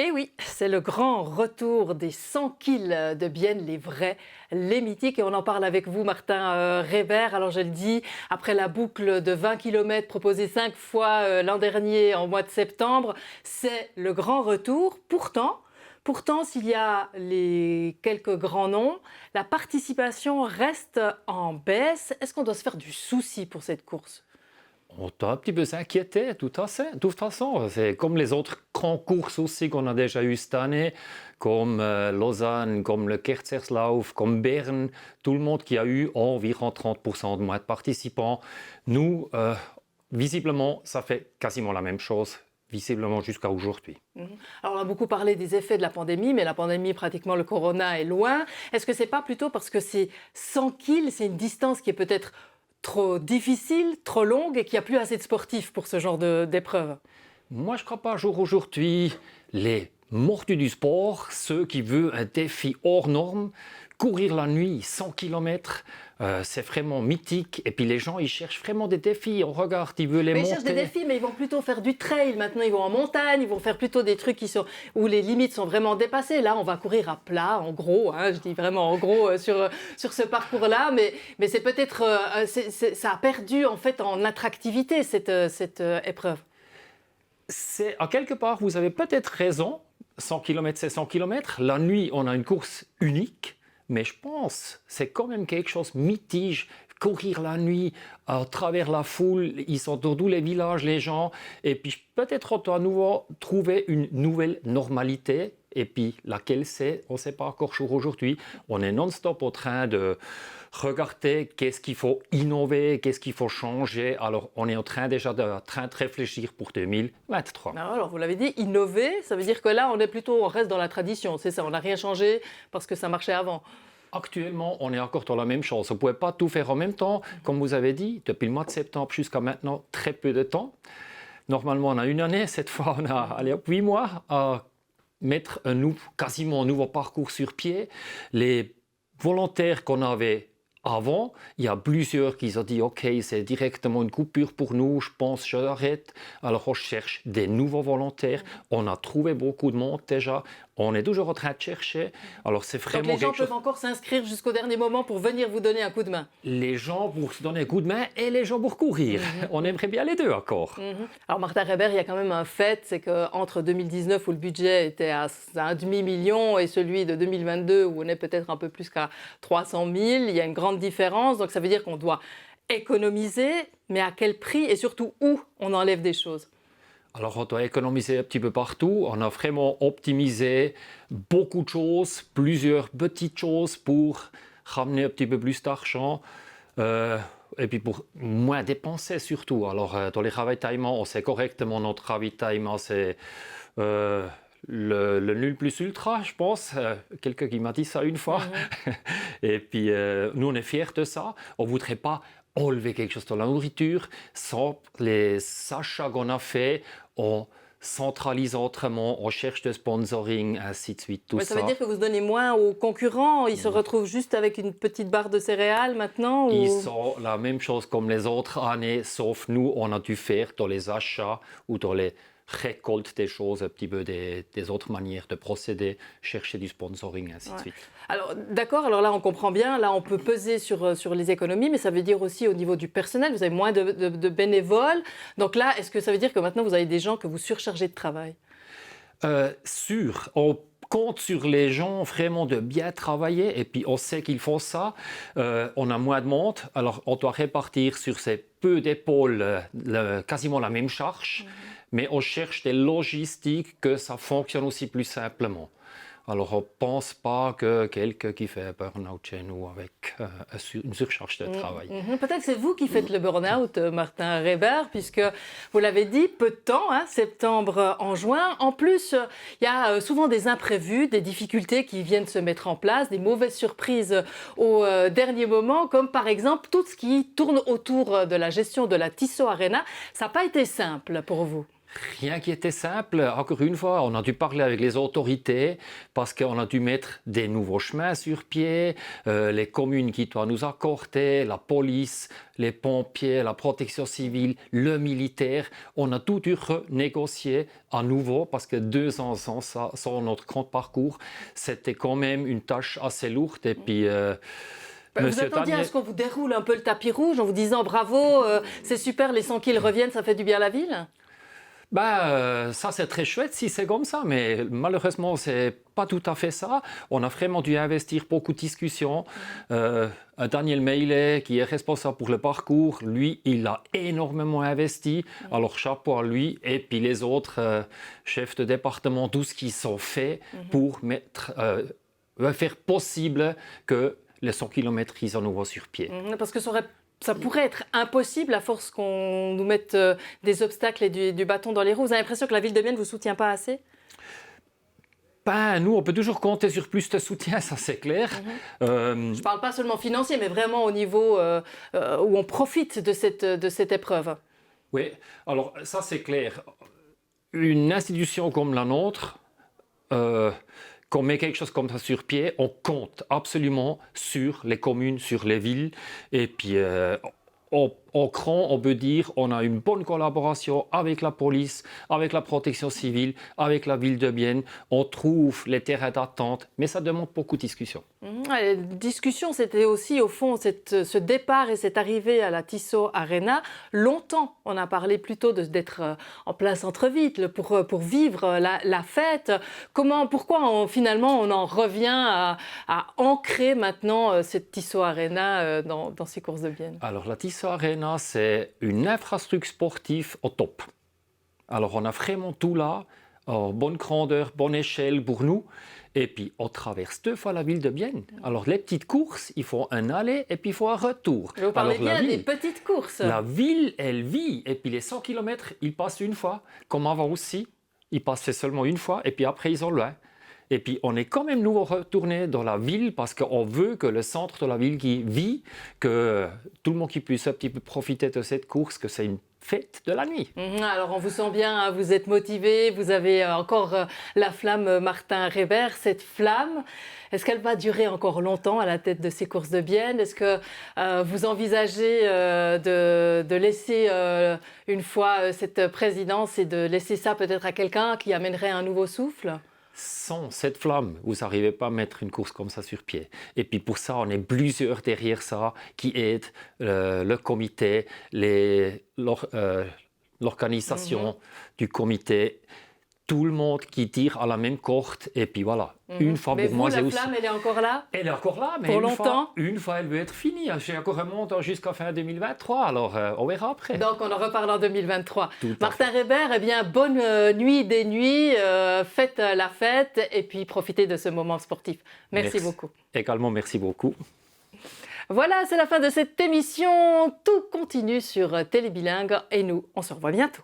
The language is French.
Et oui, c'est le grand retour des 100 kills de Bienne, les vrais, les mythiques. Et on en parle avec vous, Martin Reber. Alors je le dis, après la boucle de 20 km proposée 5 fois l'an dernier en mois de septembre, c'est le grand retour. Pourtant, s'il y a les quelques grands noms, la participation reste en baisse. Est-ce qu'on doit se faire du souci pour cette course ? On doit un petit peu s'inquiéter, de toute façon. C'est comme les autres grandes courses aussi qu'on a déjà eues cette année, comme Lausanne, comme le Kerzerslauf, comme Berne. Tout le monde qui a eu environ 30% de moins de participants. Nous, visiblement, ça fait quasiment la même chose, visiblement jusqu'à aujourd'hui. Alors on a beaucoup parlé des effets de la pandémie, mais la pandémie, pratiquement le corona est loin. Est-ce que c'est pas plutôt parce que c'est 100 kills, c'est une distance qui est peut-être trop difficile, trop longue et qu'il n'y a plus assez de sportifs pour ce genre d'épreuve? Moi, je ne crois pas jour aujourd'hui. Les mordus du sport, ceux qui veulent un défi hors norme, courir la nuit, 100 km, c'est vraiment mythique. Et puis les gens, ils cherchent vraiment des défis. On regarde, ils veulent les Mais ils monter. cherchent des défis, mais ils vont plutôt faire du trail. Maintenant, ils vont en montagne, ils vont faire plutôt des trucs où les limites sont vraiment dépassées. Là, on va courir à plat, en gros. Je dis vraiment en gros sur ce parcours-là. Mais c'est peut-être... ça a perdu en fait en attractivité, cette épreuve. À quelque part, vous avez peut-être raison. 100 km, c'est 100 km. La nuit, on a une course unique. Mais je pense que c'est quand même quelque chose de mythique. Courir la nuit à travers la foule, ils sont dans tous les villages, les gens. Et puis peut-être on doit à nouveau trouver une nouvelle normalité. Et puis laquelle c'est, on ne sait pas encore jour aujourd'hui. On est non-stop en train de regarder qu'est-ce qu'il faut innover, qu'est-ce qu'il faut changer. Alors on est en train déjà de réfléchir pour 2023. Alors, vous l'avez dit, innover, ça veut dire que là, on reste dans la tradition. C'est ça, on n'a rien changé parce que ça marchait avant. Actuellement, on est encore dans la même chose. On ne pouvait pas tout faire en même temps. Comme vous avez dit, depuis le mois de septembre jusqu'à maintenant, très peu de temps. Normalement, on a une année. Cette fois, on a 8 mois à mettre quasiment un nouveau parcours sur pied. Les volontaires qu'on avait avant, il y a plusieurs qui ont dit « Ok, c'est directement une coupure pour nous, je pense, j'arrête ». Alors on cherche des nouveaux volontaires. On a trouvé beaucoup de monde déjà. On est toujours en train de chercher. Alors c'est vraiment Donc les gens peuvent encore s'inscrire jusqu'au dernier moment pour venir vous donner un coup de main. Les gens pour se donner un coup de main et les gens pour courir. On aimerait bien les deux encore. Alors Martin Reber, il y a quand même un fait, c'est qu'entre 2019 où le budget était à un demi-million et celui de 2022 où on est peut-être un peu plus qu'à 300 000, il y a une grande différence. Donc ça veut dire qu'on doit économiser, mais à quel prix et surtout où on enlève des choses? Alors, on doit économiser un petit peu partout. On a vraiment optimisé beaucoup de choses, plusieurs petites choses pour ramener un petit peu plus d'argent et puis pour moins dépenser surtout. Alors, dans les ravitaillements, on sait correctement notre ravitaillement, c'est le nul plus ultra, je pense. Quelqu'un qui m'a dit ça une fois. Et puis, nous, on est fiers de ça. On ne voudrait pas enlever quelque chose de la nourriture sans les achats qu'on a fait, on centralise autrement, on cherche de sponsoring, ainsi de suite, tout Ça ça. veut dire que vous donnez moins aux concurrents, ils se retrouvent juste avec une petite barre de céréales maintenant ou... Ils sont la même chose comme les autres années, sauf nous, on a dû faire dans les achats ou dans les récoltes des choses, un petit peu des autres manières de procéder, chercher du sponsoring, ainsi de suite. Alors d'accord, alors là on comprend bien, là on peut peser sur les économies, mais ça veut dire aussi au niveau du personnel, vous avez moins de bénévoles. Donc là, est-ce que ça veut dire que maintenant vous avez des gens que vous surchargez de travail? On compte sur les gens vraiment de bien travailler et puis on sait qu'ils font ça. On a moins de monde, alors on doit répartir sur ces peu d'épaules quasiment la même charge, mais on cherche des logistiques que ça fonctionne aussi plus simplement. Alors, on ne pense pas que quelqu'un qui fait un burn-out chez nous avec une surcharge de travail. Peut-être que c'est vous qui faites le burn-out, Martin Reber, puisque vous l'avez dit, peu de temps, septembre en juin. En plus, il y a souvent des imprévus, des difficultés qui viennent se mettre en place, des mauvaises surprises au dernier moment, comme par exemple tout ce qui tourne autour de la gestion de la Tissot Arena. Ça n'a pas été simple pour vous. Rien qui était simple. Encore une fois, on a dû parler avec les autorités parce qu'on a dû mettre des nouveaux chemins sur pied, les communes qui doivent nous accorder, la police, les pompiers, la protection civile, le militaire. On a tout dû renégocier à nouveau parce que 2 ans sans ça, sans notre grand parcours, c'était quand même une tâche assez lourde. Et puis, vous attendiez à ce qu'on vous déroule un peu le tapis rouge en vous disant bravo, c'est super, les 100 kills reviennent, ça fait du bien à la ville? Ça c'est très chouette si c'est comme ça, mais malheureusement c'est pas tout à fait ça. On a vraiment dû investir beaucoup de discussions. Daniel Meillet, qui est responsable pour le parcours, lui, il a énormément investi. Alors chapeau à lui et puis les autres chefs de département, tout ce qu'ils ont fait pour faire possible que les 100 km ils à nouveau sur pied. Parce que ça pourrait être impossible à force qu'on nous mette des obstacles et du bâton dans les roues. Vous avez l'impression que la ville de Bienne ne vous soutient pas assez? Nous, on peut toujours compter sur plus de soutien, ça c'est clair. Je ne parle pas seulement financier, mais vraiment au niveau où on profite de cette épreuve. Oui, alors ça c'est clair. Une institution comme la nôtre, qu'on met quelque chose comme ça sur pied, on compte absolument sur les communes, sur les villes. Et puis, au cran, on peut dire on a une bonne collaboration avec la police, avec la protection civile, avec la ville de Bienne. On trouve les terrains d'attente, mais ça demande beaucoup de discussions. La discussion, c'était aussi au fond ce départ et cette arrivée à la Tissot Arena. Longtemps, on a parlé plutôt d'être en plein centre-ville pour vivre la fête. Pourquoi finalement on en revient à ancrer maintenant cette Tissot Arena dans ces courses de Bienne? Alors la Tissot Arena, c'est une infrastructure sportive au top. Alors on a vraiment tout là, bonne grandeur, bonne échelle pour nous. Et puis on traverse 2 fois la ville de Bienne. Alors les petites courses, il faut un aller et puis il faut un retour. Vous parlez bien des petites courses. La ville, elle vit. Et puis les 100 km, ils passent une fois. Comme avant aussi, ils passaient seulement une fois et puis après ils sont loin. Et puis, on est quand même nous retourné dans la ville parce qu'on veut que le centre de la ville qui vit, que tout le monde qui puisse un petit peu profiter de cette course, que c'est une fête de la nuit. Alors, on vous sent bien, hein, vous êtes motivé, vous avez encore la flamme Martin Reber. Cette flamme, est-ce qu'elle va durer encore longtemps à la tête de ces courses de Bienne? Est-ce que vous envisagez de laisser une fois cette présidence et de laisser ça peut-être à quelqu'un qui amènerait un nouveau souffle? Sans cette flamme, vous n'arrivez pas à mettre une course comme ça sur pied. Et puis pour ça, on est plusieurs derrière ça qui aident le comité, l'organisation du comité, tout le monde qui tire à la même corde. Et puis voilà, une fois mais pour moi, c'est la aussi... flamme, elle est encore là? Elle est encore là, mais pour longtemps? Une fois, elle veut être finie. J'ai encore un montant jusqu'à fin 2023, alors on verra après. Donc, on en reparle en 2023. Martin Reber, eh bien, bonne nuit des nuits, faites la fête et puis profitez de ce moment sportif. Merci beaucoup. Également, merci beaucoup. Voilà, c'est la fin de cette émission. Tout continue sur Télébilingue et nous, on se revoit bientôt.